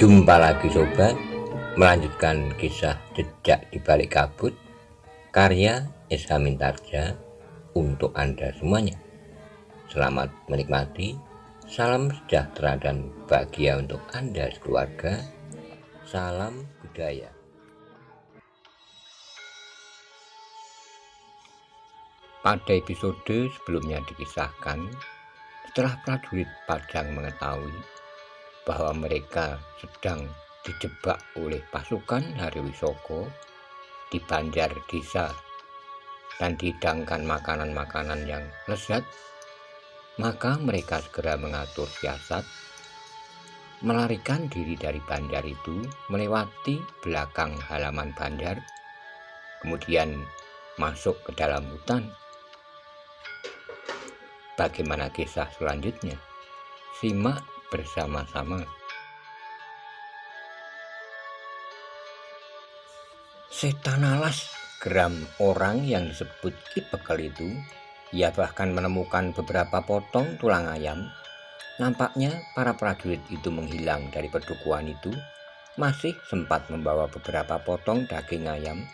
Jumpa lagi sobat, melanjutkan kisah Jejak di Balik Kabut karya Esa Mintarja untuk Anda semuanya. Selamat menikmati, salam sejahtera dan bahagia untuk Anda sekeluarga. Salam budaya. Pada episode sebelumnya dikisahkan, setelah prajurit Pajang mengetahui bahwa mereka sedang dijebak oleh pasukan Hariwisoko di Banjar Desa dan dihidangkan makanan-makanan yang lezat, maka mereka segera mengatur siasat melarikan diri dari Banjar itu melewati belakang halaman Banjar, kemudian masuk ke dalam hutan. Bagaimana kisah selanjutnya? Simak bersama-sama. Setan alas, geram orang yang disebut Ki Bekel itu. Ia bahkan menemukan beberapa potong tulang ayam. Nampaknya para prajurit itu menghilang dari perdukuhan itu, masih sempat membawa beberapa potong daging ayam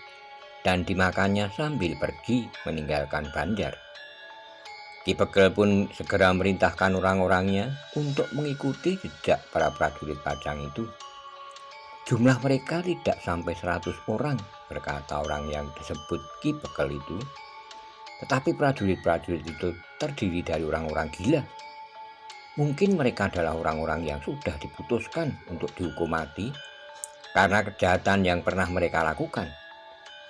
dan dimakannya sambil pergi meninggalkan Banjar. Ki Bekel pun segera merintahkan orang-orangnya untuk mengikuti jejak para prajurit Pajang itu. Jumlah mereka tidak sampai 100 orang, berkata orang yang disebut Ki Bekel itu. Tetapi prajurit-prajurit itu terdiri dari orang-orang gila. Mungkin mereka adalah orang-orang yang sudah diputuskan untuk dihukum mati karena kejahatan yang pernah mereka lakukan.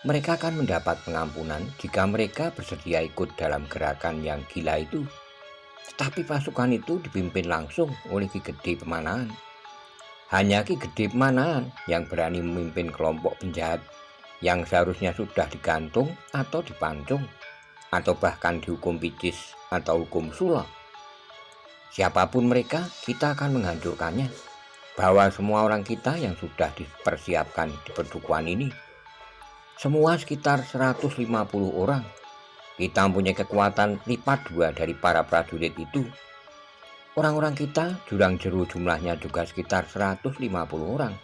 Mereka akan mendapat pengampunan jika mereka bersedia ikut dalam gerakan yang gila itu. Tetapi pasukan itu dipimpin langsung oleh Ki Gede Pemanahan. Hanya Ki Gede Pemanahan yang berani memimpin kelompok penjahat yang seharusnya sudah digantung atau dipancung, atau bahkan dihukum picis atau hukum sula. Siapapun mereka, kita akan menghancurkannya. Bawa semua orang kita yang sudah dipersiapkan di perdukuhan ini. Semua sekitar 150 orang. Kita mempunyai kekuatan lipat 2 dari para prajurit itu. Orang-orang kita jurang jeru jumlahnya juga sekitar 150 orang.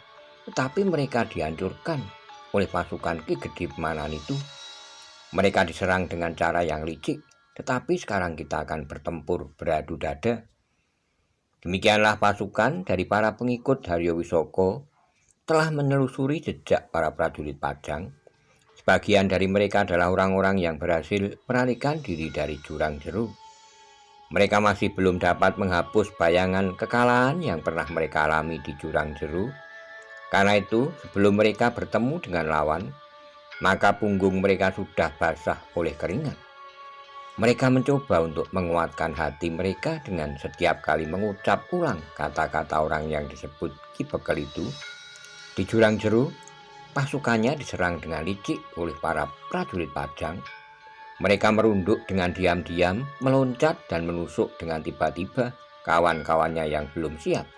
Tetapi mereka dihancurkan oleh pasukan Ki Gede Pemanahan itu. Mereka diserang dengan cara yang licik. Tetapi sekarang kita akan bertempur beradu dada. Demikianlah pasukan dari para pengikut Hariwisoko telah menelusuri jejak para prajurit Pajang. Sebagian dari mereka adalah orang-orang yang berhasil melarikan diri dari jurang jeru. Mereka masih belum dapat menghapus bayangan kekalahan yang pernah mereka alami di jurang jeru. Karena itu, sebelum mereka bertemu dengan lawan, maka punggung mereka sudah basah oleh keringat. Mereka mencoba untuk menguatkan hati mereka dengan setiap kali mengucap ulang kata-kata orang yang disebut Ki Bekel itu. Di jurang jeru, pasukannya diserang dengan licik oleh para prajurit Pajang. Mereka merunduk dengan diam-diam, meloncat dan menusuk dengan tiba-tiba kawan-kawannya yang belum siap.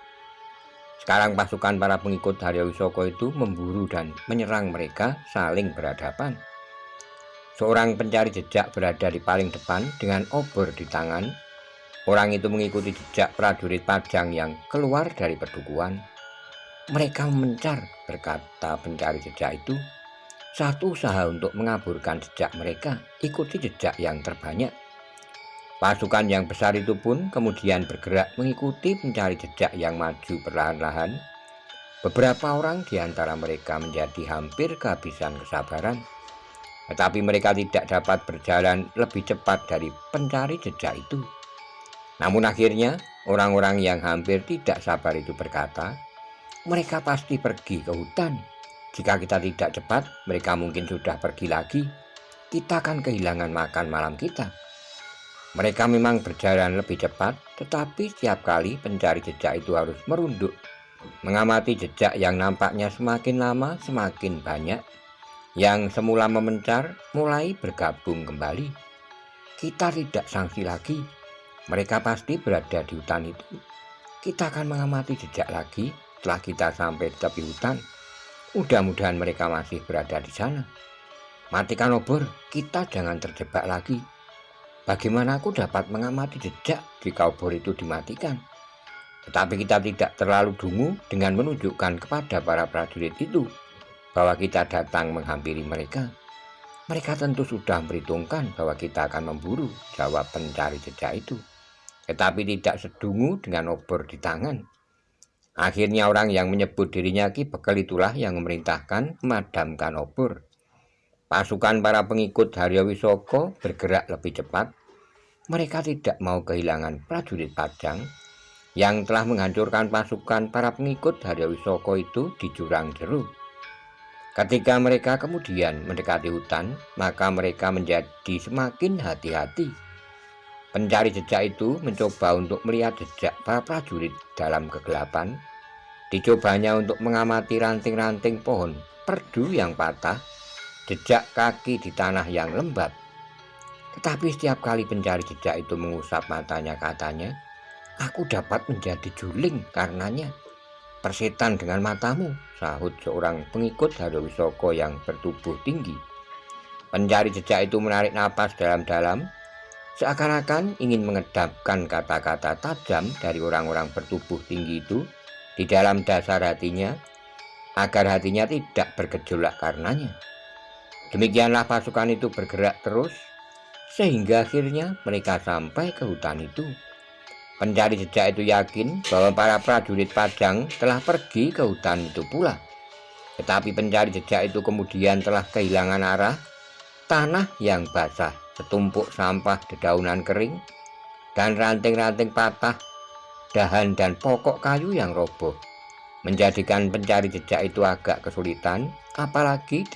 Sekarang pasukan para pengikut Hariwisoko itu memburu dan menyerang mereka saling berhadapan. Seorang pencari jejak berada di paling depan dengan obor di tangan. Orang itu mengikuti jejak prajurit Pajang yang keluar dari perdukuhan. Mereka mencar, berkata pencari jejak itu. Satu usaha untuk mengaburkan jejak mereka, ikuti jejak yang terbanyak. Pasukan yang besar itu pun kemudian bergerak mengikuti pencari jejak yang maju perlahan-lahan. Beberapa orang di antara mereka menjadi hampir kehabisan kesabaran. Tetapi mereka tidak dapat berjalan lebih cepat dari pencari jejak itu. Namun akhirnya orang-orang yang hampir tidak sabar itu berkata, mereka pasti pergi ke hutan. Jika kita tidak cepat, mereka mungkin sudah pergi lagi. Kita akan kehilangan makan malam kita. Mereka memang berjalan lebih cepat, tetapi setiap kali pencari jejak itu harus merunduk, mengamati jejak yang nampaknya semakin lama semakin banyak. Yang semula memencar mulai bergabung kembali. Kita tidak sangsi lagi. Mereka pasti berada di hutan itu. Kita akan mengamati jejak lagi. Setelah kita sampai di tepi hutan, mudah-mudahan mereka masih berada di sana. Matikan obor, kita jangan terjebak lagi. Bagaimana aku dapat mengamati jejak jika obor itu dimatikan? Tetapi kita tidak terlalu dungu dengan menunjukkan kepada para prajurit itu bahwa kita datang menghampiri mereka. Mereka tentu sudah memperhitungkan bahwa kita akan memburu, jawab pencari jejak itu. Tetapi tidak sedungu dengan obor di tangan. Akhirnya orang yang menyebut dirinya Ki Bekel itulah yang memerintahkan memadamkan obor. Pasukan para pengikut Haryo Wisoko bergerak lebih cepat. Mereka tidak mau kehilangan prajurit Pajang yang telah menghancurkan pasukan para pengikut Haryo Wisoko itu di Jurang Jeru. Ketika mereka kemudian mendekati hutan, maka mereka menjadi semakin hati-hati. Pencari jejak itu mencoba untuk melihat jejak para prajurit dalam kegelapan. Dicobanya untuk mengamati ranting-ranting pohon perdu yang patah, jejak kaki di tanah yang lembab. Tetapi setiap kali pencari jejak itu mengusap matanya, katanya, "Aku dapat menjadi juling karenanya." "Persetan dengan matamu," sahut seorang pengikut Haryo Wisoko yang bertubuh tinggi. Pencari jejak itu menarik napas dalam-dalam, seakan-akan ingin mengedapkan kata-kata tajam dari orang-orang bertubuh tinggi itu di dalam dasar hatinya, agar hatinya tidak bergejolak karenanya. Demikianlah pasukan itu bergerak terus, sehingga akhirnya mereka sampai ke hutan itu. Pencari jejak itu yakin bahwa para prajurit Pajang telah pergi ke hutan itu pula. Tetapi pencari jejak itu kemudian telah kehilangan arah. Tanah yang basah, setumpuk sampah dedaunan kering, dan ranting-ranting patah, dahan dan pokok kayu yang roboh, menjadikan pencari jejak itu agak kesulitan. Apalagi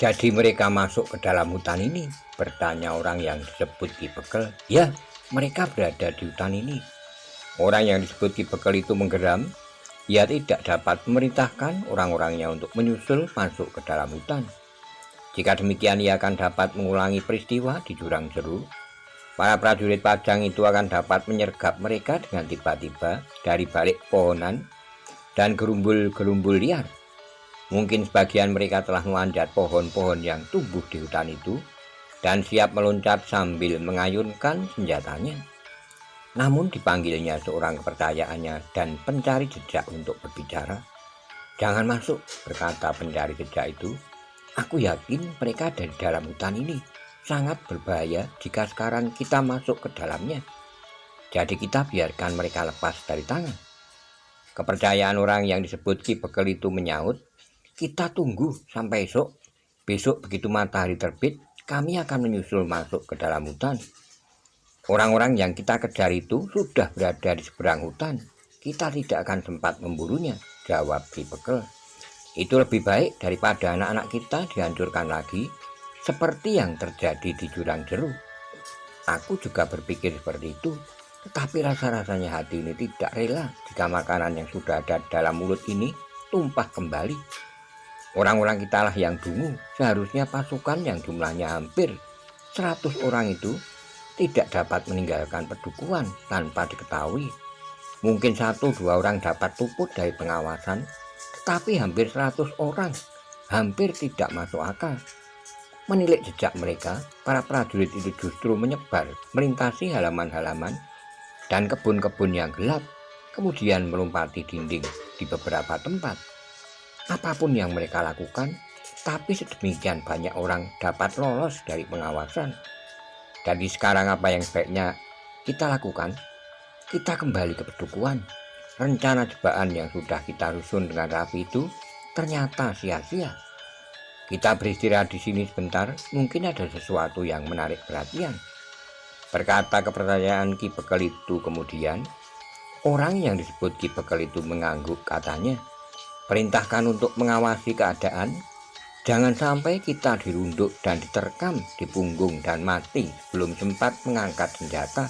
jadi mereka masuk ke dalam hutan ini, bertanya orang yang disebut Ki Bekel. "Ya, mereka berada di hutan ini." Orang yang disebut Ki Bekel itu menggeram. Ia tidak dapat memerintahkan orang-orangnya untuk menyusul masuk ke dalam hutan. Jika demikian, ia akan dapat mengulangi peristiwa di Jurang Jeru. Para prajurit Pajang itu akan dapat menyergap mereka dengan tiba-tiba dari balik pohonan dan gerumbul-gerumbul liar. Mungkin sebagian mereka telah memanjat pohon-pohon yang tumbuh di hutan itu dan siap meloncat sambil mengayunkan senjatanya. Namun dipanggilnya seorang kepercayaannya dan pencari jejak untuk berbicara. "Jangan masuk," berkata pencari jejak itu. "Aku yakin mereka ada di dalam hutan ini. Sangat berbahaya jika sekarang kita masuk ke dalamnya. Jadi kita biarkan mereka lepas dari tangan." Kepercayaan orang yang disebut Ki Bekel itu menyahut, "Kita tunggu sampai esok. Besok begitu matahari terbit, kami akan menyusul masuk ke dalam hutan. Orang-orang yang kita kejar itu sudah berada di seberang hutan. Kita tidak akan sempat memburunya," jawab Ki Bekel. "Itu lebih baik daripada anak-anak kita dihancurkan lagi seperti yang terjadi di Jurang Jeru." "Aku juga berpikir seperti itu, tetapi rasa-rasanya hati ini tidak rela jika makanan yang sudah ada dalam mulut ini tumpah kembali. Orang-orang kita lah yang dungu. Seharusnya pasukan yang jumlahnya hampir 100 orang itu tidak dapat meninggalkan pedukuhan tanpa diketahui. Mungkin 1-2 orang dapat luput dari pengawasan, tetapi hampir 100 orang hampir tidak masuk akal. Menilik jejak mereka, para prajurit itu justru menyebar melintasi halaman-halaman dan kebun-kebun yang gelap, kemudian melompati dinding di beberapa tempat. Apapun yang mereka lakukan, tapi sedemikian banyak orang dapat lolos dari pengawasan. Jadi sekarang apa yang sebaiknya kita lakukan? Kita kembali ke pedukuhan. Rencana jebakan yang sudah kita susun dengan rapi itu ternyata sia-sia. Kita beristirahat di sini sebentar, mungkin ada sesuatu yang menarik perhatian," berkata kepercayaan Ki Bekel itu. Kemudian orang yang disebut Ki Bekel itu mengangguk, katanya, "Perintahkan untuk mengawasi keadaan. Jangan sampai kita dirunduk dan diterkam di punggung dan mati sebelum sempat mengangkat senjata."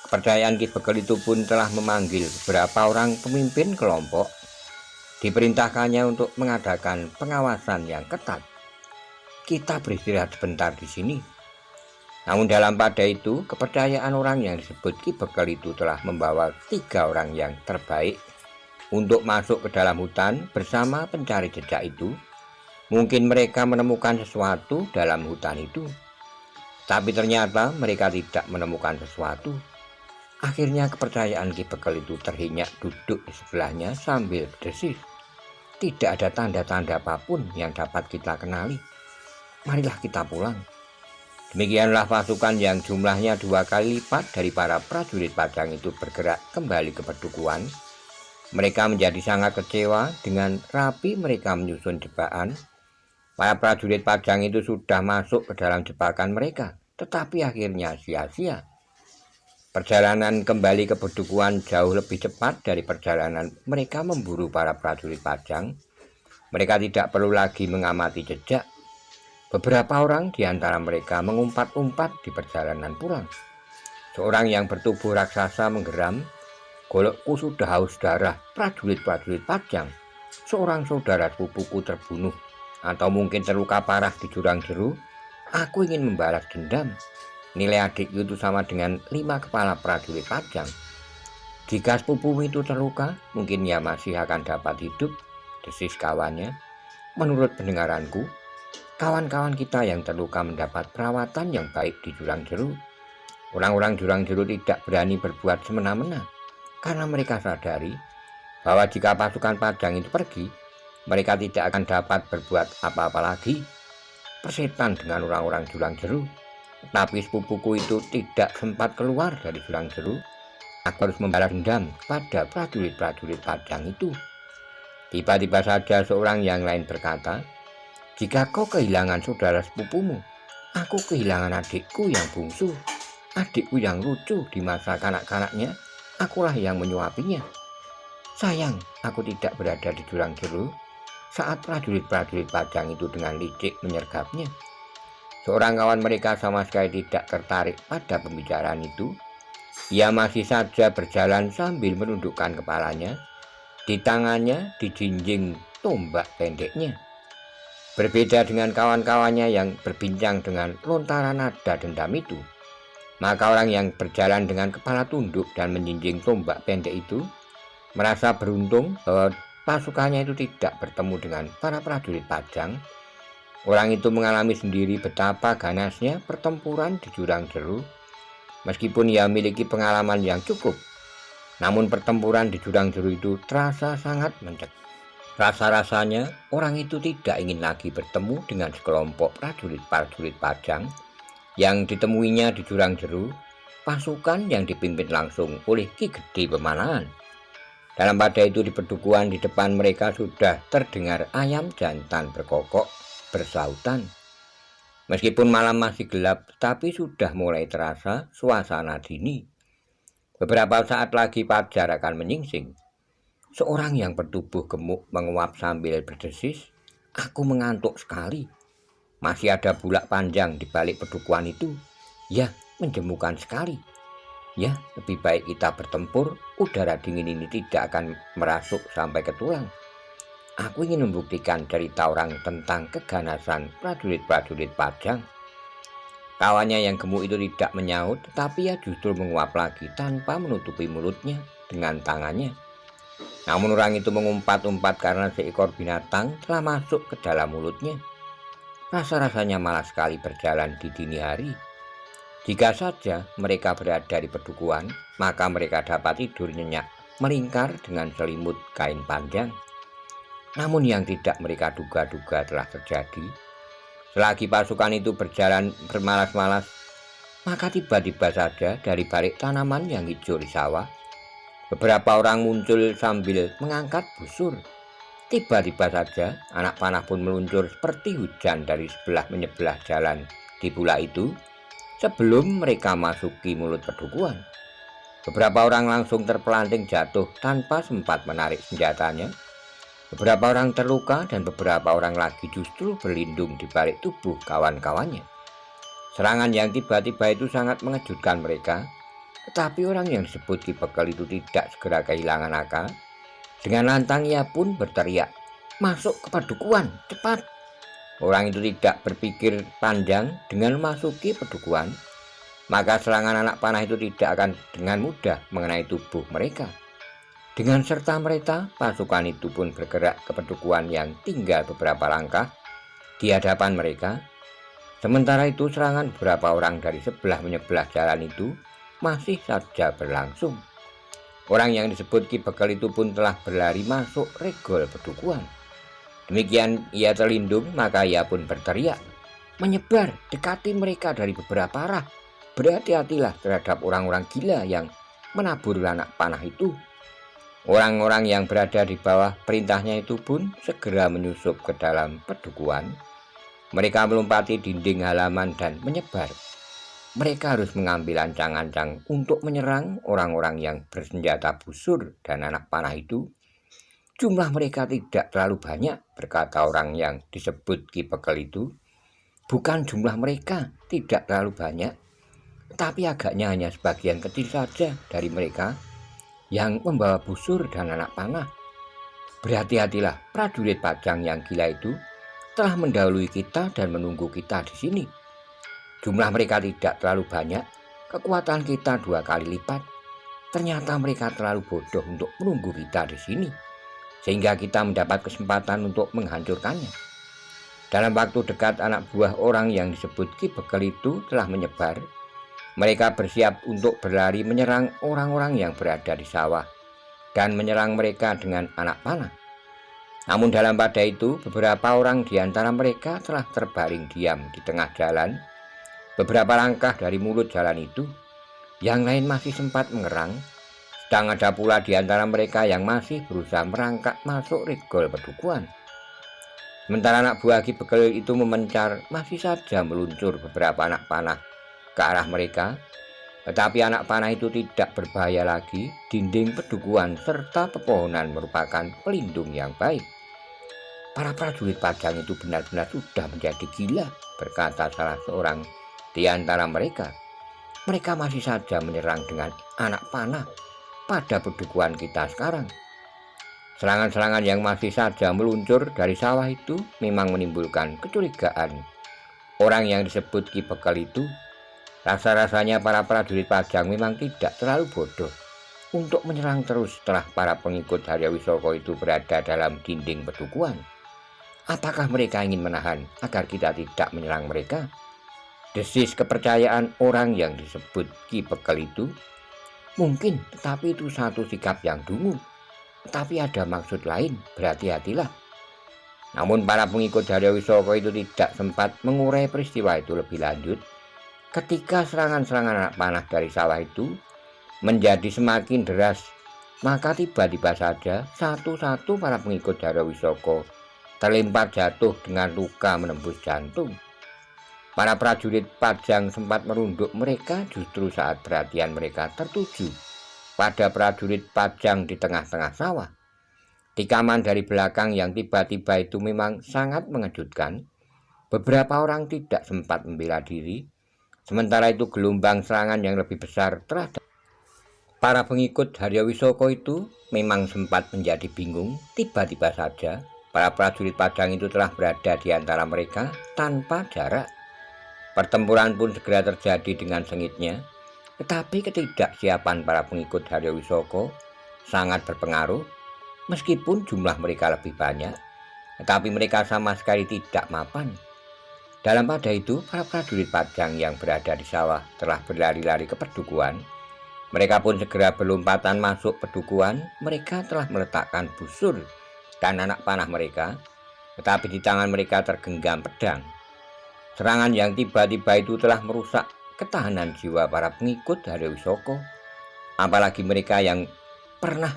Kepercayaan Ki Bekel itu pun telah memanggil beberapa orang pemimpin kelompok. Diperintahkannya untuk mengadakan pengawasan yang ketat. "Kita beristirahat sebentar di sini." Namun dalam pada itu, kepercayaan orang yang disebut Ki Bekel itu telah membawa 3 orang yang terbaik untuk masuk ke dalam hutan bersama pencari jejak itu. Mungkin mereka menemukan sesuatu dalam hutan itu, tapi ternyata mereka tidak menemukan sesuatu. Akhirnya kepercayaan Ki Bekel itu terhinyak duduk di sebelahnya sambil berdesis. Tidak ada tanda-tanda apapun yang dapat kita kenali. Marilah kita pulang. Demikianlah pasukan yang jumlahnya 2 kali lipat dari para prajurit Pajang itu bergerak kembali ke Pedukuhan. Mereka menjadi sangat kecewa dengan rapi mereka menyusun jebakan. Para prajurit Pajang itu sudah masuk ke dalam jebakan mereka, tetapi akhirnya sia-sia. Perjalanan kembali ke Pedukuhan jauh lebih cepat dari perjalanan mereka memburu para prajurit Pajang. Mereka tidak perlu lagi mengamati jejak. Beberapa orang di antara mereka mengumpat-umpat di perjalanan pulang. Seorang yang bertubuh raksasa menggeram, "Golokku sudah haus darah, prajurit-prajurit Pajang. Seorang saudara sepupuku terbunuh, atau mungkin terluka parah di jurang jeru. Aku ingin membalas dendam. Nilai adikku itu sama dengan 5 kepala prajurit Pajang. Jika sepupumu itu terluka, mungkin ia masih akan dapat hidup," desis kawannya. "Menurut pendengaranku, kawan-kawan kita yang terluka mendapat perawatan yang baik di jurang jeru. Orang-orang jurang jeru tidak berani berbuat semena-mena karena mereka sadari bahwa jika pasukan Pajang itu pergi, mereka tidak akan dapat berbuat apa-apa lagi. Persetan dengan orang-orang jurang jeru. Tapi sepupuku itu tidak sempat keluar dari jurang jeru. Aku harus membalas dendam pada prajurit-prajurit Pajang itu." Tiba-tiba saja seorang yang lain berkata, "Jika kau kehilangan saudara sepupumu, aku kehilangan adikku yang bungsu, adikku yang lucu di masa kanak-kanaknya, akulah yang menyuapinya. Sayang, aku tidak berada di jurang jeru saat prajurit-prajurit Pajang itu dengan licik menyergapnya." Seorang kawan mereka sama sekali tidak tertarik pada pembicaraan itu. Ia masih saja berjalan sambil menundukkan kepalanya. Di tangannya dijinjing tombak pendeknya. Berbeda dengan kawan-kawannya yang berbincang dengan lontaran nada dendam itu, maka orang yang berjalan dengan kepala tunduk dan menjinjing tombak pendek itu merasa beruntung bahwa pasukannya itu tidak bertemu dengan para prajurit Pajang. Orang itu mengalami sendiri betapa ganasnya pertempuran di jurang jeru. Meskipun ia memiliki pengalaman yang cukup, namun pertempuran di jurang jeru itu terasa sangat mencekam. Rasa-rasanya orang itu tidak ingin lagi bertemu dengan sekelompok prajurit-prajurit Pajang yang ditemuinya di jurang jeru, pasukan yang dipimpin langsung oleh Ki Gede Pemanahan. Dalam pada itu di Pedukuhan di depan mereka sudah terdengar ayam jantan berkokok bersautan. Meskipun malam masih gelap, tapi sudah mulai terasa suasana dini. Beberapa saat lagi fajar akan menyingsing. Seorang yang bertubuh gemuk menguap sambil berdesis, "Aku mengantuk sekali. Masih ada bulak panjang di balik Pedukuhan itu. Ya, menjemukan sekali. Ya, lebih baik kita bertempur. Udara dingin ini tidak akan merasuk sampai ke tulang. Aku ingin membuktikan cerita orang tentang keganasan prajurit-prajurit Pajang." Kawannya yang gemuk itu tidak menyaut, tetapi ia justru menguap lagi tanpa menutupi mulutnya dengan tangannya. Namun orang itu mengumpat-umpat karena seekor binatang telah masuk ke dalam mulutnya. Rasa-rasanya malas sekali berjalan di dini hari. Jika saja mereka berada di Pedukuhan, maka mereka dapat tidur nyenyak, melingkar dengan selimut kain panjang. Namun yang tidak mereka duga-duga telah terjadi. Selagi pasukan itu berjalan bermalas-malas, maka tiba-tiba saja dari balik tanaman yang hijau di sawah, beberapa orang muncul sambil mengangkat busur. Tiba-tiba saja anak panah pun meluncur seperti hujan dari sebelah menyebelah jalan di pula itu sebelum mereka masuki mulut Pedukuhan. Beberapa orang langsung terpelanting jatuh tanpa sempat menarik senjatanya. Beberapa orang terluka dan beberapa orang lagi justru berlindung di balik tubuh kawan-kawannya. Serangan yang tiba-tiba itu sangat mengejutkan mereka. Tetapi orang yang disebut Ki Bekel itu tidak segera kehilangan akal. Dengan lantang ia pun berteriak, "Masuk ke Pedukuhan, cepat!" Orang itu tidak berpikir panjang. Dengan memasuki Pedukuhan, maka serangan anak panah itu tidak akan dengan mudah mengenai tubuh mereka. Dengan serta merta, pasukan itu pun bergerak ke Pedukuhan yang tinggal beberapa langkah di hadapan mereka. Sementara itu serangan beberapa orang dari sebelah menyebelah jalan itu masih saja berlangsung. Orang yang disebut Ki Bekel itu pun telah berlari masuk regol pedukuhan. Demikian ia terlindung, maka ia pun berteriak, menyebar, dekati mereka dari beberapa arah. Berhati-hatilah terhadap orang-orang gila yang menabur anak panah itu. Orang-orang yang berada di bawah perintahnya itu pun segera menyusup ke dalam pedukuhan. Mereka melompati dinding halaman dan menyebar. Mereka harus mengambil ancang-ancang untuk menyerang orang-orang yang bersenjata busur dan anak panah itu. Jumlah mereka tidak terlalu banyak, berkata orang yang disebut Ki Bekel itu. Bukan jumlah mereka tidak terlalu banyak, tapi agaknya hanya sebagian kecil saja dari mereka yang membawa busur dan anak panah. Berhati-hatilah, prajurit Pajang yang gila itu telah mendahului kita dan menunggu kita di sini. Jumlah mereka tidak terlalu banyak, kekuatan kita 2 kali lipat. Ternyata mereka terlalu bodoh untuk menunggu kita di sini, sehingga kita mendapat kesempatan untuk menghancurkannya. Dalam waktu dekat anak buah orang yang disebut Ki Bekel itu telah menyebar. Mereka bersiap untuk berlari menyerang orang-orang yang berada di sawah dan menyerang mereka dengan anak panah. Namun dalam pada itu beberapa orang di antara mereka telah terbaring diam di tengah jalan, beberapa langkah dari mulut jalan itu. Yang lain masih sempat mengerang, sedang ada pula di antara mereka yang masih berusaha merangkak masuk regol pedukuhan. Sementara anak buah Ki Bekel itu memencar, masih saja meluncur beberapa anak panah ke arah mereka. Tetapi anak panah itu tidak berbahaya lagi. Dinding pedukuhan serta pepohonan merupakan pelindung yang baik. Para prajurit Pajang itu benar-benar sudah menjadi gila, berkata salah seorang di antara mereka. Mereka masih saja menyerang dengan anak panah pada pedukuhan kita sekarang. Serangan-serangan yang masih saja meluncur dari sawah itu memang menimbulkan kecurigaan. Orang yang disebut Ki Bekel itu, rasa-rasanya para prajurit Pajang memang tidak terlalu bodoh untuk menyerang terus setelah para pengikut Haryawisoko itu berada dalam dinding pedukuhan. Apakah mereka ingin menahan agar kita tidak menyerang mereka? Desis kepercayaan orang yang disebut Ki Bekel itu. Mungkin, tetapi itu satu sikap yang dungu. Tetapi ada maksud lain, berhati-hatilah. Namun para pengikut Haryawisoko itu tidak sempat mengurai peristiwa itu lebih lanjut. Ketika serangan-serangan anak panah dari sawah itu menjadi semakin deras, maka tiba-tiba saja satu-satu para pengikut Haryawisoko terlempar jatuh dengan luka menembus jantung. Para prajurit Pajang sempat merunduk mereka justru saat perhatian mereka tertuju pada prajurit Pajang di tengah-tengah sawah. Tikaman dari belakang yang tiba-tiba itu memang sangat mengejutkan. Beberapa orang tidak sempat membela diri. Sementara itu gelombang serangan yang lebih besar terhadap para pengikut Haryawisoko itu memang sempat menjadi bingung. Tiba-tiba saja para prajurit Pajang itu telah berada di antara mereka tanpa jarak. Pertempuran pun segera terjadi dengan sengitnya. Tetapi ketidaksiapan para pengikut Haryawisoko sangat berpengaruh. Meskipun jumlah mereka lebih banyak, tetapi mereka sama sekali tidak mapan. Dalam pada itu, para prajurit Pajang yang berada di sawah telah berlari-lari ke pedukuhan. Mereka pun segera berlompatan masuk pedukuhan. Mereka telah meletakkan busur dan anak panah mereka, tetapi di tangan mereka tergenggam pedang. Serangan yang tiba-tiba itu telah merusak ketahanan jiwa para pengikut Haryawisoko, apalagi mereka yang pernah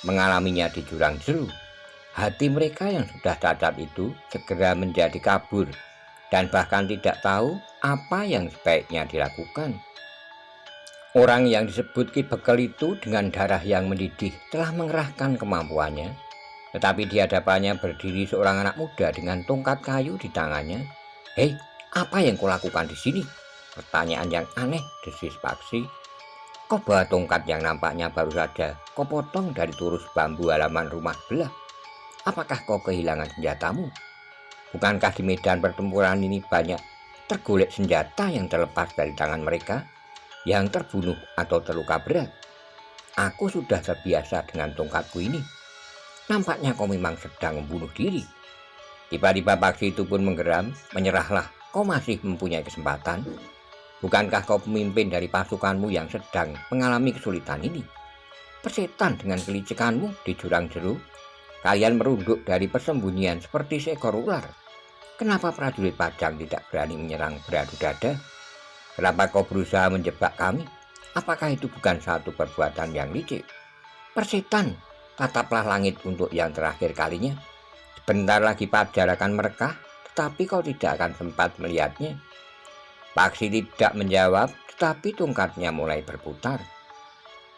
mengalaminya di jurang jeru. Hati mereka yang sudah cacat itu segera menjadi kabur dan bahkan tidak tahu apa yang sebaiknya dilakukan. Orang yang disebut Ki Bekel itu dengan darah yang mendidih telah mengerahkan kemampuannya, tetapi di hadapannya berdiri seorang anak muda dengan tongkat kayu di tangannya. "Hei, apa yang kau lakukan di sini?" Pertanyaan yang aneh, desis Paksi. "Kau bawa tongkat yang nampaknya baru saja kau potong dari turus bambu halaman rumah belah. Apakah kau kehilangan senjatamu? Bukankah di medan pertempuran ini banyak tergolek senjata yang terlepas dari tangan mereka yang terbunuh atau terluka berat? Aku sudah terbiasa dengan tongkatku ini. Nampaknya kau memang sedang membunuh diri." Tiba-tiba Paksi itu pun menggeram. "Menyerahlah, kau masih mempunyai kesempatan." Bukankah kau pemimpin dari pasukanmu yang sedang mengalami kesulitan ini? Persetan dengan kelicikanmu di jurang jeruk, kalian merunduk dari persembunyian seperti seekor ular. Kenapa prajurit Pajang tidak berani menyerang beradu dada? Kenapa kau berusaha menjebak kami? Apakah itu bukan satu perbuatan yang licik? Persetan, tataplah langit untuk yang terakhir kalinya. Sebentar lagi Fajar akan merekah, tetapi kau tidak akan sempat melihatnya. Paksi tidak menjawab, tetapi tongkatnya mulai berputar.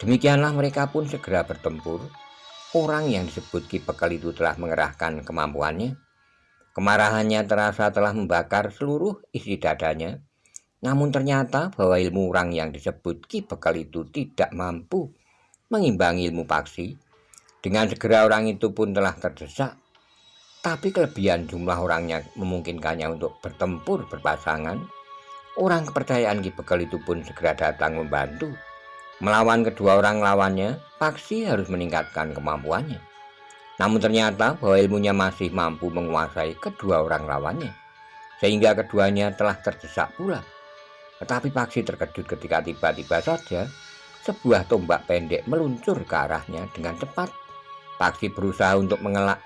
Demikianlah mereka pun segera bertempur. Orang yang disebut Ki Bekel itu telah mengerahkan kemampuannya. Kemarahannya terasa telah membakar seluruh isi dadanya. Namun ternyata bahwa ilmu orang yang disebut Ki Bekel itu tidak mampu mengimbangi ilmu Paksi. Dengan segera orang itu pun telah terdesak. Tapi kelebihan jumlah orangnya memungkinkannya untuk bertempur berpasangan. Orang kepercayaan Ki Bekel itu pun segera datang membantu. Melawan kedua orang lawannya, Paksi harus meningkatkan kemampuannya. Namun ternyata bahwa ilmunya masih mampu menguasai kedua orang lawannya, sehingga keduanya telah terdesak pula. Tetapi Paksi terkejut ketika tiba-tiba saja sebuah tombak pendek meluncur ke arahnya dengan cepat. Paksi berusaha untuk mengelak,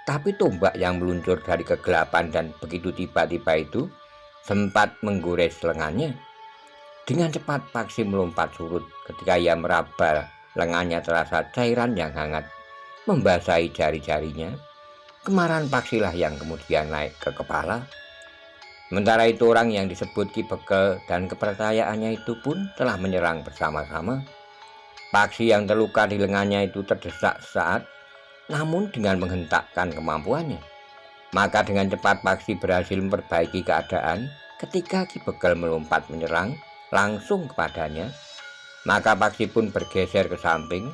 tapi tombak yang meluncur dari kegelapan dan begitu tiba-tiba itu sempat menggores lengannya. Dengan cepat Paksi melompat surut. Ketika ia meraba, lengannya terasa cairan yang hangat membasahi jari-jarinya. Kemarahan Paksilah yang kemudian naik ke kepala. Sementara itu orang yang disebut Ki Bekel dan kepercayaannya itu pun telah menyerang bersama-sama. Paksi yang terluka di lengannya itu terdesak sesaat, namun dengan menghentakkan kemampuannya. Maka dengan cepat Paksi berhasil memperbaiki keadaan. Ketika Ki Bekel melompat menyerang langsung kepadanya, maka Paksi pun bergeser ke samping.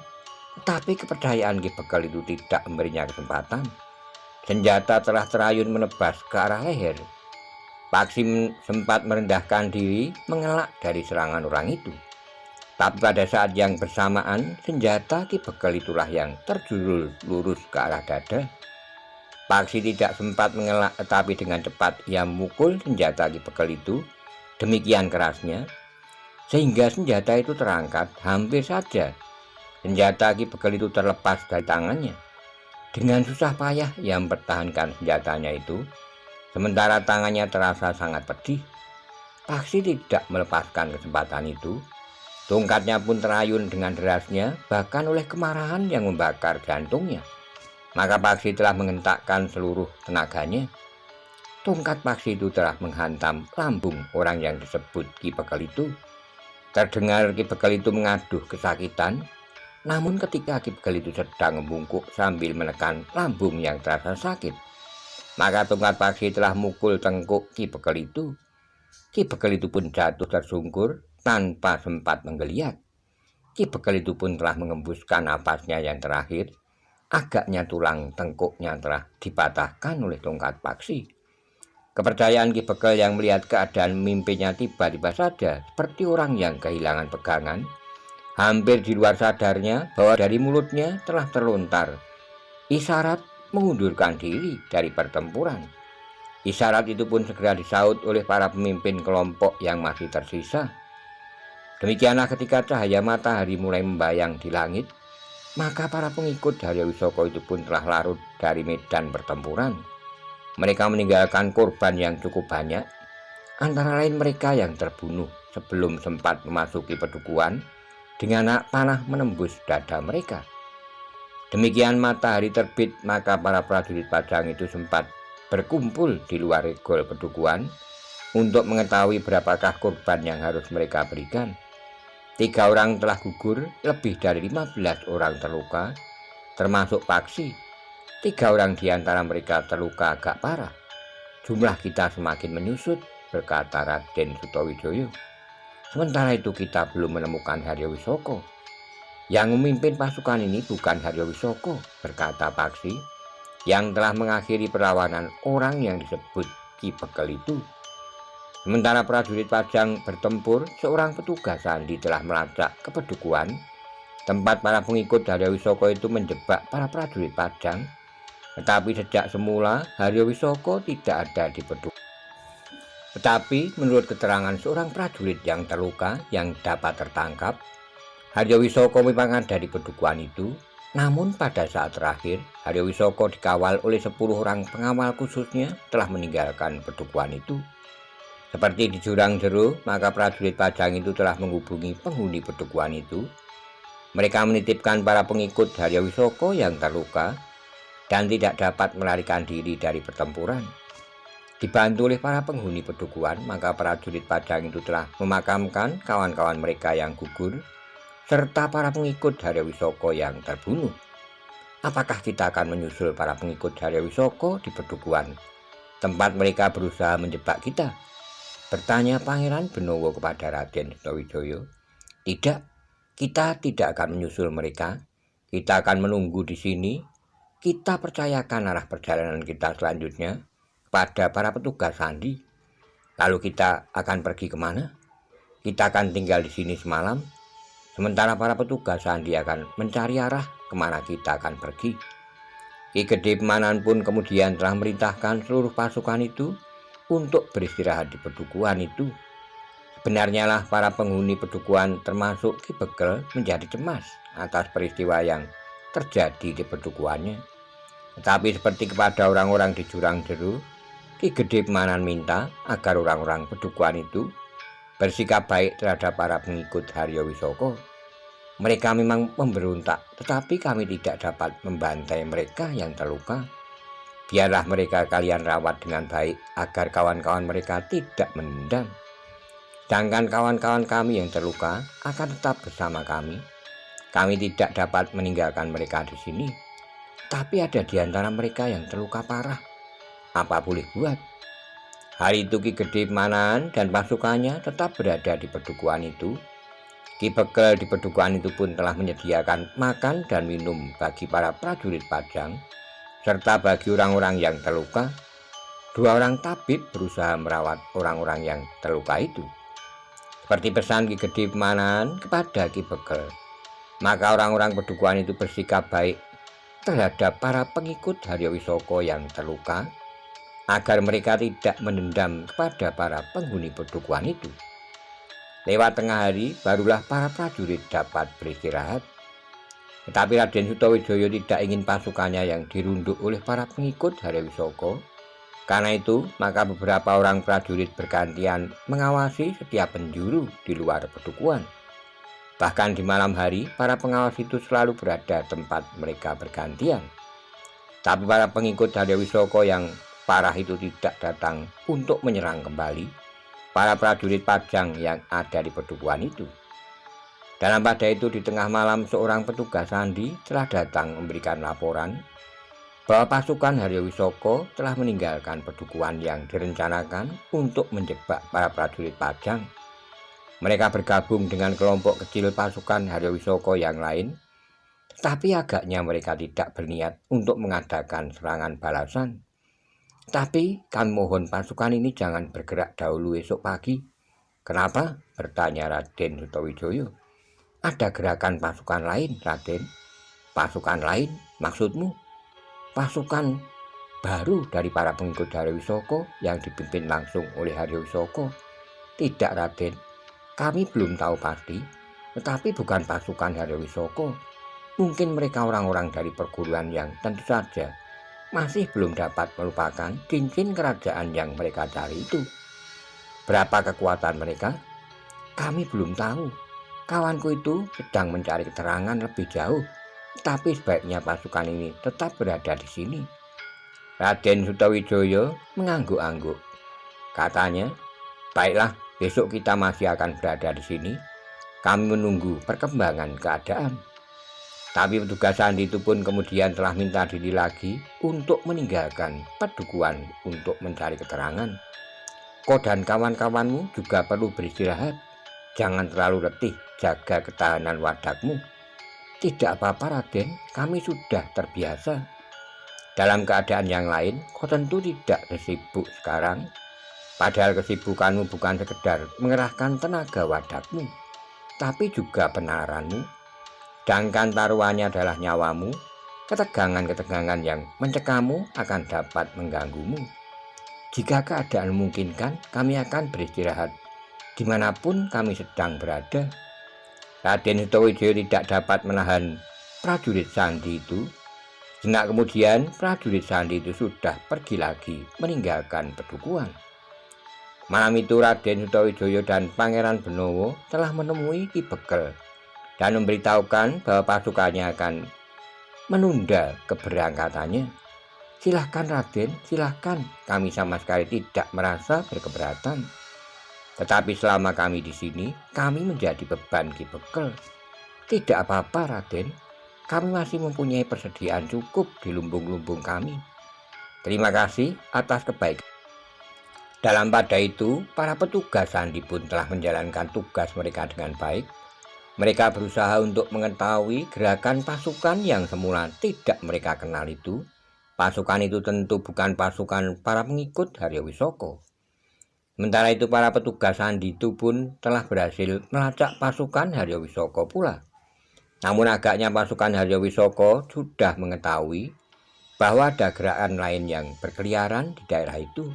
Tetapi kepercayaan Ki Bekel itu tidak memberinya kesempatan. Senjata telah terayun menebas ke arah leher. Paksi sempat merendahkan diri mengelak dari serangan orang itu. Tapi pada saat yang bersamaan, senjata Ki Bekel itulah yang terjulur lurus ke arah dada. Paksi tidak sempat mengelak, tetapi dengan cepat ia memukul senjata Ki Bekel itu demikian kerasnya, sehingga senjata itu terangkat. Hampir saja senjata Ki Bekel itu terlepas dari tangannya. Dengan susah payah ia mempertahankan senjatanya itu, sementara tangannya terasa sangat pedih. Paksi tidak melepaskan kesempatan itu. Tongkatnya pun terayun dengan derasnya, bahkan oleh kemarahan yang membakar jantungnya. Maka Paksi telah menghentakkan seluruh tenaganya. Tongkat Paksi itu telah menghantam lambung orang yang disebut Ki Bekel itu. Terdengar Ki Bekel itu mengaduh kesakitan. Namun ketika Ki Bekel itu sedang membungkuk sambil menekan lambung yang terasa sakit, maka tongkat Paksi telah mukul tengkuk Ki Bekel itu. Ki Bekel itu pun jatuh tersungkur tanpa sempat menggeliat. Ki Bekel itu pun telah mengembuskan napasnya yang terakhir. Agaknya tulang tengkuknya telah dipatahkan oleh tongkat Paksi. Kepercayaan Ki Bekel yang melihat keadaan mimpinya tiba-tiba saja seperti orang yang kehilangan pegangan. Hampir di luar sadarnya bahwa dari mulutnya telah terlontar isyarat mengundurkan diri dari pertempuran. Isyarat itu pun segera disaut oleh para pemimpin kelompok yang masih tersisa. Demikianlah ketika cahaya matahari mulai membayang di langit, maka para pengikut Haryawisaka itu pun telah larut dari medan pertempuran. Mereka meninggalkan korban yang cukup banyak, antara lain mereka yang terbunuh sebelum sempat memasuki pedukuhan dengan panah menembus dada mereka. Demikian matahari terbit, maka para prajurit Pajang itu sempat berkumpul di luar regol pedukuhan untuk mengetahui berapakah korban yang harus mereka berikan. 3 orang telah gugur, lebih dari 15 orang terluka, termasuk Paksi. 3 orang di antara mereka terluka agak parah. Jumlah kita semakin menyusut, berkata Raden Sutawijaya. Sementara itu kita belum menemukan Haryawisaka. Yang memimpin pasukan ini bukan Haryawisaka, berkata Paksi, yang telah mengakhiri perlawanan orang yang disebut Ki Bekel itu. Sementara prajurit Pajang bertempur, seorang petugas sandi telah melacak ke pedukuhan tempat para pengikut Haryawisaka itu menjebak para prajurit Pajang. Tetapi sejak semula Haryawisaka tidak ada di pedukuhan. Tetapi menurut keterangan seorang prajurit yang terluka yang dapat tertangkap, Haryo Wisoko memang ada di pedukuhan itu. Namun pada saat terakhir, Haryo Wisoko dikawal oleh 10 orang pengawal khususnya telah meninggalkan pedukuhan itu. Seperti di jurang jeruk, maka prajurit Pajang itu telah menghubungi penghuni pedukuhan itu. Mereka menitipkan para pengikut Haryo Wisoko yang terluka dan tidak dapat melarikan diri dari pertempuran. Dibantu oleh para penghuni pedukuhan, maka prajurit Pajang itu telah memakamkan kawan-kawan mereka yang gugur serta para pengikut Haryo Wisoko yang terbunuh. Apakah kita akan menyusul para pengikut Haryo Wisoko di pedukuhan tempat mereka berusaha menjebak kita? Bertanya Pangeran Benowo kepada Raden Sutawijaya. Tidak, kita tidak akan menyusul mereka. Kita akan menunggu di sini. Kita percayakan arah perjalanan kita selanjutnya pada para petugas sandi. Lalu kita akan pergi kemana? Kita akan tinggal di sini semalam. Sementara para petugas sandi akan mencari arah kemana kita akan pergi. Ki Gede Pemanan pun kemudian telah merintahkan seluruh pasukan itu untuk beristirahat di pedukuhan itu. Sebenarnya lah para penghuni pedukuhan termasuk Ki Bekel menjadi cemas atas peristiwa yang terjadi di pedukuhannya. Tetapi seperti kepada orang-orang di jurang jeruk, Ki Gede Pemanan minta agar orang-orang pedukuhan itu bersikap baik terhadap para pengikut Haryo Wisoko. Mereka memang memberontak, tetapi kami tidak dapat membantai mereka yang terluka. Biarlah mereka kalian rawat dengan baik agar kawan-kawan mereka tidak menendam. Sedangkan kawan-kawan kami yang terluka akan tetap bersama kami. Kami tidak dapat meninggalkan mereka di sini. Tapi ada di antara mereka yang terluka parah. Apa boleh buat? Hari itu Ki Gede Pemanan dan pasukannya tetap berada di pedukuhan itu. Ki Bekel di pedukuhan itu pun telah menyediakan makan dan minum bagi para prajurit Pajang serta bagi orang-orang yang terluka. 2 orang tabib berusaha merawat orang-orang yang terluka itu. Seperti pesan Ki Gede Pemanan kepada Ki Bekel, maka orang-orang pedukuhan itu bersikap baik terhadap para pengikut Haryo Wisoko yang terluka agar mereka tidak menendam kepada para penghuni pedukuhan itu. Lewat tengah hari barulah para prajurit dapat beristirahat. Tetapi Raden Sutawijaya tidak ingin pasukannya yang dirunduk oleh para pengikut Haryo Wisoko. Karena itu, maka beberapa orang prajurit bergantian mengawasi setiap penjuru di luar pedukuhan. Bahkan di malam hari, para pengawas itu selalu berada tempat mereka bergantian. Tapi para pengikut Haryo Wisoko yang parah itu tidak datang untuk menyerang kembali para prajurit Pajang yang ada di pedukuhan itu. Dalam pada itu di tengah malam seorang petugas sandi telah datang memberikan laporan bahwa pasukan Haryo Wisoko telah meninggalkan pedukuhan yang direncanakan untuk menjebak para prajurit Pajang. Mereka bergabung dengan kelompok kecil pasukan Haryo Wisoko yang lain, tapi agaknya mereka tidak berniat untuk mengadakan serangan balasan. Tapi kami mohon pasukan ini jangan bergerak dahulu esok pagi. Kenapa? Bertanya Raden Sutawijaya. Ada gerakan pasukan lain, Raden. Pasukan lain? Maksudmu? Pasukan baru dari para pengikut Haryo Wisoko yang dipimpin langsung oleh Haryo Wisoko? Tidak, Raden. Kami belum tahu pasti, tetapi bukan pasukan Haryo Wisoko. Mungkin mereka orang-orang dari perguruan yang tentu saja masih belum dapat melupakan cincin kerajaan yang mereka cari itu. Berapa kekuatan mereka? Kami belum tahu. Kawanku itu sedang mencari keterangan lebih jauh, tapi sebaiknya pasukan ini tetap berada di sini. Raden Sutawijaya mengangguk-angguk. Katanya, baiklah, besok kita masih akan berada di sini. Kami menunggu perkembangan keadaan. Tapi petugas sandi itu pun kemudian telah minta diri lagi untuk meninggalkan pedukuhan untuk mencari keterangan. Kau dan kawan-kawanmu juga perlu beristirahat. Jangan terlalu letih, jaga ketahanan wadakmu. Tidak apa-apa, Raden, kami sudah terbiasa. Dalam keadaan yang lain, kau tentu tidak sesibuk sekarang. Padahal kesibukanmu bukan sekedar mengerahkan tenaga wadakmu, tapi juga penalaranmu. Sedangkan taruhannya adalah nyawamu. Ketegangan-ketegangan yang mencekammu akan dapat mengganggumu. Jika keadaan memungkinkan, kami akan beristirahat dimanapun kami sedang berada. Raden Sutawijaya tidak dapat menahan prajurit Sandi itu. Sejenak kemudian prajurit Sandi itu sudah pergi lagi meninggalkan Pedukuhan. Malam itu Raden Sutawijaya dan Pangeran Benowo telah menemui Ki Bekel dan memberitahukan bahwa pasukannya akan menunda keberangkatannya. Silahkan Raden, silahkan, kami sama sekali tidak merasa berkeberatan. Tetapi selama kami di sini, kami menjadi beban Ki Bekel. Tidak apa-apa Raden, kami masih mempunyai persediaan cukup di lumbung-lumbung kami. Terima kasih atas kebaikan. Dalam pada itu, para petugas Sandi pun telah menjalankan tugas mereka dengan baik. Mereka berusaha untuk mengetahui gerakan pasukan yang semula tidak mereka kenal itu. Pasukan itu tentu bukan pasukan para pengikut Haryo Wisoko. Sementara itu para petugas Sandi itu pun telah berhasil melacak pasukan Haryo Wisoko pula. Namun agaknya pasukan Haryo Wisoko sudah mengetahui bahwa ada gerakan lain yang berkeliaran di daerah itu.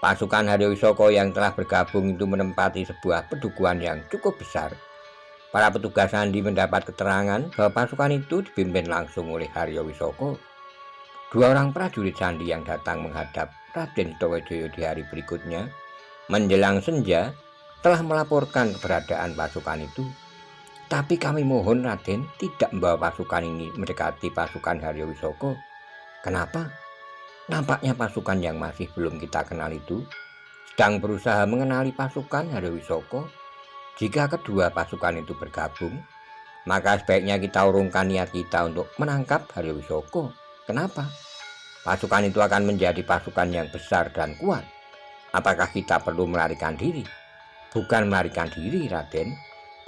Pasukan Haryo Wisoko yang telah bergabung itu menempati sebuah pedukuhan yang cukup besar. Para petugas Sandi mendapat keterangan bahwa pasukan itu dipimpin langsung oleh Haryo Wisoko. Dua orang prajurit Sandi yang datang menghadap Raden Sutawijaya di hari berikutnya menjelang senja telah melaporkan keberadaan pasukan itu. Tapi kami mohon Raden tidak membawa pasukan ini mendekati pasukan Haryo Wisoko. Kenapa? Nampaknya pasukan yang masih belum kita kenal itu sedang berusaha mengenali pasukan Haryo Wisoko. Jika kedua pasukan itu bergabung, maka sebaiknya kita urungkan niat kita untuk menangkap Haryo Wisoko. Kenapa? Pasukan itu akan menjadi pasukan yang besar dan kuat. Apakah kita perlu melarikan diri? Bukan melarikan diri, Raden,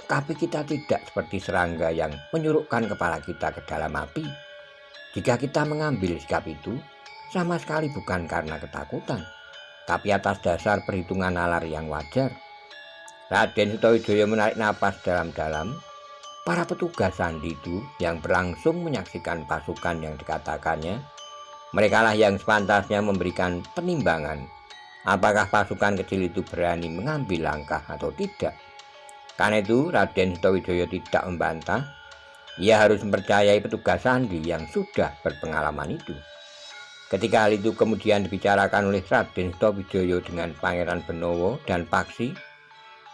tapi kita tidak seperti serangga yang menyurukkan kepala kita ke dalam api. Jika kita mengambil sikap itu, sama sekali bukan karena ketakutan, tapi atas dasar perhitungan nalar yang wajar. Raden Sutawijaya menarik napas dalam-dalam. Para petugas Sandi itu yang berlangsung menyaksikan pasukan yang dikatakannya, merekalah yang sepantasnya memberikan penimbangan apakah pasukan kecil itu berani mengambil langkah atau tidak. Karena itu Raden Sutawijaya tidak membantah. Ia harus mempercayai petugas Sandi yang sudah berpengalaman itu. Ketika hal itu kemudian dibicarakan oleh Raden Sutawijaya dengan Pangeran Benowo dan Paksi,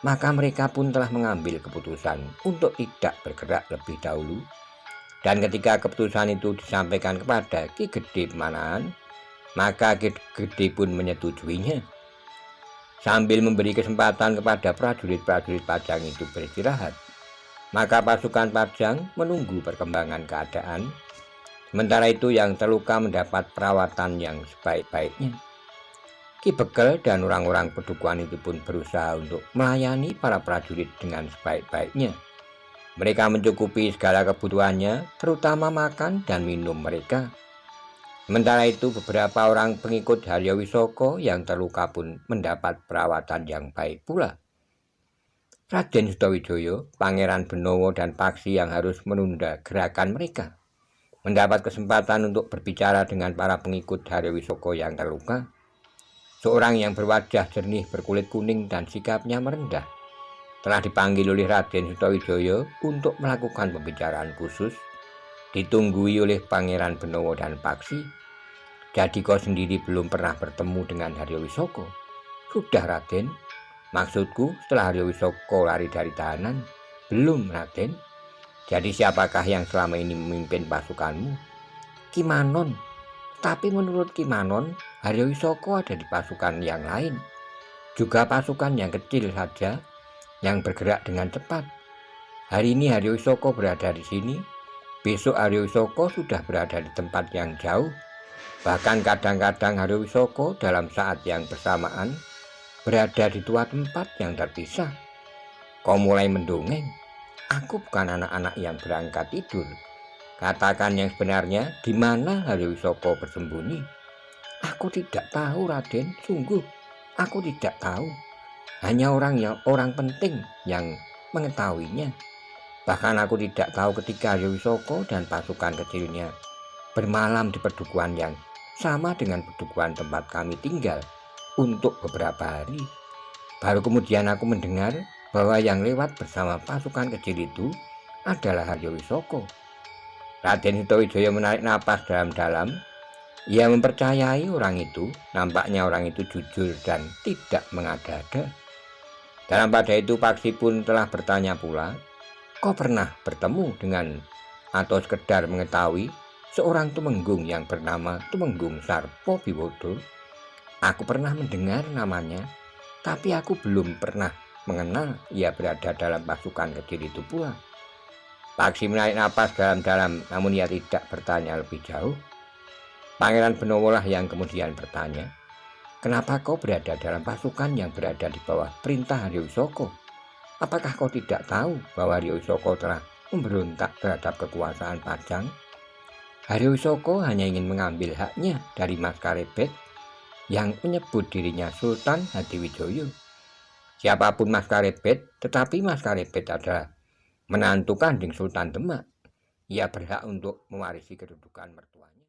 maka mereka pun telah mengambil keputusan untuk tidak bergerak lebih dahulu. Dan ketika keputusan itu disampaikan kepada Ki Gede Pemanahan, maka Ki Gede pun menyetujuinya. Sambil memberi kesempatan kepada prajurit-prajurit Pajang itu beristirahat, maka pasukan Pajang menunggu perkembangan keadaan. Sementara itu yang terluka mendapat perawatan yang sebaik-baiknya. Ki Bekel dan orang-orang Pedukuhan itu pun berusaha untuk melayani para prajurit dengan sebaik-baiknya. Mereka mencukupi segala kebutuhannya, terutama makan dan minum mereka. Sementara itu beberapa orang pengikut Haryo Wisoko yang terluka pun mendapat perawatan yang baik pula. Raden Sutawijaya, Pangeran Benowo dan Paksi yang harus menunda gerakan mereka mendapat kesempatan untuk berbicara dengan para pengikut Haryo Wisoko yang terluka. Seorang yang berwajah jernih berkulit kuning dan sikapnya merendah telah dipanggil oleh Raden Sutawijaya untuk melakukan pembicaraan khusus, ditunggui oleh Pangeran Benowo dan Paksi. Jadi kau sendiri belum pernah bertemu dengan Haryo Wisoko? Sudah Raden, maksudku setelah Haryo Wisoko lari dari tahanan. Belum Raden. Jadi siapakah yang selama ini memimpin pasukanmu? Ki Manon. Tapi menurut Ki Manon, Haryo Wisoko ada di pasukan yang lain, juga pasukan yang kecil saja yang bergerak dengan cepat. Hari ini Haryo Wisoko berada di sini, besok Haryo Wisoko sudah berada di tempat yang jauh. Bahkan kadang-kadang Haryo Wisoko dalam saat yang bersamaan berada di dua tempat yang terpisah. Kau mulai mendongeng. Aku bukan anak-anak yang berangkat tidur. Katakan yang sebenarnya, di mana Haryo Wisoko bersembunyi? Aku tidak tahu Raden, sungguh aku tidak tahu. Hanya orang penting yang mengetahuinya. Bahkan aku tidak tahu ketika Haryo Wisoko dan pasukan kecilnya bermalam di pedukuhan yang sama dengan pedukuhan tempat kami tinggal untuk beberapa hari. Baru kemudian aku mendengar bahwa yang lewat bersama pasukan kecil itu adalah Haryo Wisoko. Raden Sitowijaya menarik napas dalam-dalam. Ia mempercayai orang itu. Nampaknya orang itu jujur dan tidak mengada-ada. Dalam pada itu Paksi pun telah bertanya pula, "Kau pernah bertemu dengan atau sekedar mengetahui seorang tumenggung yang bernama Tumenggung Sarpo Biwodo?" "Aku pernah mendengar namanya, tapi aku belum pernah mengenal ia berada dalam pasukan kecil itu pula." Paksi menarik napas dalam-dalam, namun ia tidak bertanya lebih jauh. Pangeran Benowo lah yang kemudian bertanya, "Kenapa kau berada dalam pasukan yang berada di bawah perintah Haryo Wisoko? Apakah kau tidak tahu bahwa Haryo Wisoko telah memberontak terhadap kekuasaan Pajang? Haryo Wisoko hanya ingin mengambil haknya dari Mas Karebet yang menyebut dirinya Sultan Hadiwijoyo. Siapapun Mas Karebet, tetapi Mas Karebet adalah menantu kandung Sultan Demak. Ia berhak untuk mewarisi kedudukan mertuanya."